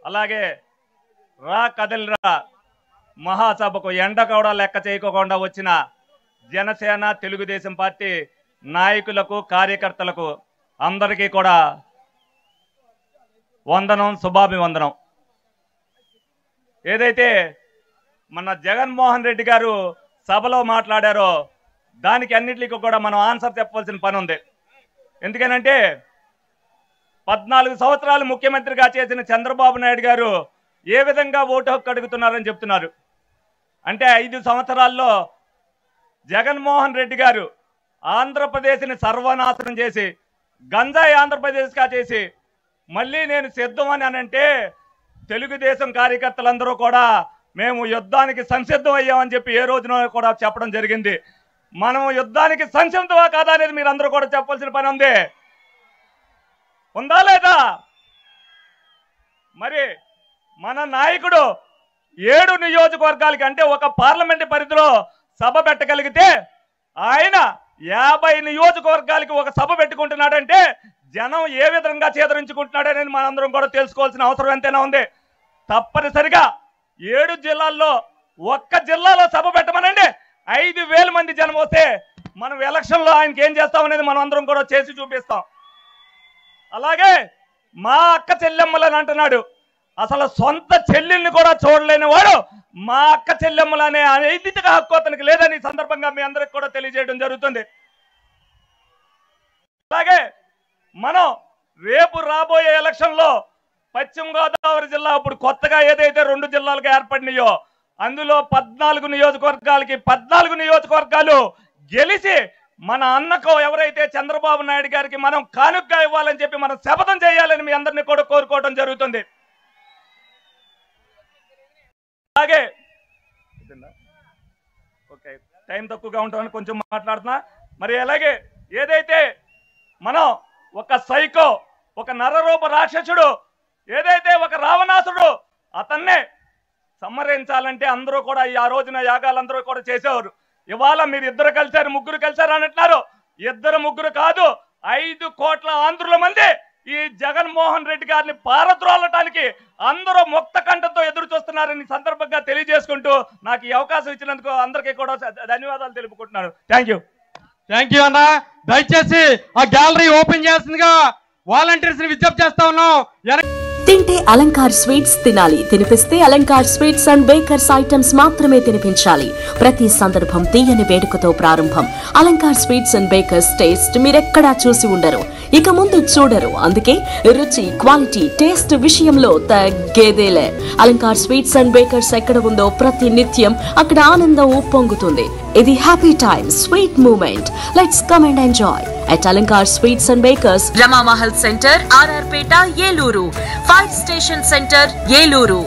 అలాగే రా కదలిరా మహాసభకు ఎండ కూడా లెక్క చేయకుండా వచ్చిన జనసేన తెలుగుదేశం పార్టీ నాయకులకు కార్యకర్తలకు అందరికీ కూడా వందనం, శుభాభివందనం. ఏదైతే మన జగన్మోహన్ రెడ్డి గారు సభలో మాట్లాడారో దానికి అన్నిటికీ కూడా మనం ఆన్సర్ చెప్పవలసిన పని ఉంది. ఎందుకనంటే 14 సంవత్సరాలు ముఖ్యమంత్రిగా చేసిన చంద్రబాబు నాయుడు గారు ఏ విధంగా ఓటు హక్కు అడుగుతున్నారని చెప్తున్నారు. అంటే 5 సంవత్సరాల్లో జగన్మోహన్ రెడ్డి గారు ఆంధ్రప్రదేశ్ని సర్వనాశనం చేసి గంజాయి ఆంధ్రప్రదేశ్గా చేసి మళ్ళీ నేను సిద్ధమని అనంటే తెలుగుదేశం కార్యకర్తలందరూ కూడా మేము యుద్ధానికి సంసిద్ధం అయ్యామని చెప్పి ఏ రోజున కూడా చెప్పడం జరిగింది. మనం యుద్ధానికి సంసిద్ధమా కాదా అనేది మీరు అందరూ కూడా చెప్పాల్సిన పని ఉంది. ఉందా లేదా? మరి మన నాయకుడు 7 నియోజకవర్గాలకి అంటే ఒక పార్లమెంట్ పరిధిలో సభ పెట్టగలిగితే ఆయన 50 నియోజకవర్గాలకి ఒక సభ పెట్టుకుంటున్నాడంటే జనం ఏ విధంగా చేదరించుకుంటున్నాడనేది మనందరం కూడా తెలుసుకోవాల్సిన అవసరం ఎంతైనా ఉంది. తప్పనిసరిగా 7 జిల్లాల్లో ఒక్క జిల్లాలో సభ పెట్టమనండి, 5,000 మంది జనం వస్తే మనం ఎలక్షన్లో ఆయనకి ఏం చేస్తామనేది మనం అందరం కూడా చేసి చూపిస్తాం. అలాగే మా అక్క చెల్లెమ్మలని అంటున్నాడు. అసలు సొంత చెల్లెల్ని కూడా చూడలేని వాడు మా అక్క చెల్లెమ్మలనే నైతిక హక్కు అతనికి లేదని సందర్భంగా మీ అందరికి కూడా తెలియజేయడం జరుగుతుంది. అలాగే మనం రేపు రాబోయే ఎలక్షన్లో పశ్చిమ గోదావరి జిల్లా ఇప్పుడు కొత్తగా ఏదైతే 2 జిల్లాలుగా ఏర్పడినాయో అందులో 14 నియోజకవర్గాలకి 14 నియోజకవర్గాలు గెలిచి మన అన్నకు ఎవరైతే చంద్రబాబు నాయుడు గారికి మనం కానుకగా ఇవ్వాలని చెప్పి మనం శపథం చేయాలని మీ అందరినీ కూడా కోరుకోవడం జరుగుతుంది. అలాగే ఓకే, టైం తక్కువగా ఉంటుందని కొంచెం మాట్లాడుతున్నా. మరి అలాగే ఏదైతే మనం ఒక సైకో, ఒక నరరూప రాక్షసుడు, ఏదైతే ఒక రావణాసుడు అతన్నే సంహరించాలంటే అందరూ కూడా ఆ రోజున యాగాలందరూ కూడా చేసేవారు. ఇవాళ మీరు 2 కలిశారు, 3 కలిశారు అని అంటున్నారు. 2, 3 కాదు, 5 కోట్ల ఆంధ్రుల మంది ఈ జగన్మోహన్ రెడ్డి గారిని పారద్రోలటానికి అందరూ ముక్త కంఠంతో ఎదురు చూస్తున్నారని సందర్భంగా తెలియజేసుకుంటూ నాకు ఈ అవకాశం ఇచ్చినందుకు అందరికీ కూడా ధన్యవాదాలు తెలుపుకుంటున్నాను. థ్యాంక్ యూ అన్న. దయచేసి ఆ గ్యాలరీ ఓపెన్ చేస్తుందిగా వాలంటీర్స్ ని విజ్ఞప్తి చేస్తా ఉన్నాం. తింటే అలంకార్ స్వీట్స్ తినాలి, తినిపిస్తే Alankar sweets and bakers items మాత్రమే తినిపించాలి. ప్రతి సందర్భం తీయని వేడుకతో ప్రారంభం. Alankar sweets and bakers taste మీరెక్కడా చూసి ఉండరు, ఇక ముందు చూడరు. అందుకే రుచి, క్వాలిటీ, టేస్ట్ విషయంలో తగ్గేదేలే. అలంకార్ స్వీట్స్ అండ్ బేకర్స్ ఎక్కడ ఉందో ప్రతి నిత్యం అక్కడ ఆనందం ఉప్పొంగుతుంది. ఇది happy time, sweet moment. Let's come and enjoy at Alankar Sweets and Bakers, Rama Mahal Center, RR Peta, Yeluru, Fire Station Center, Yeluru.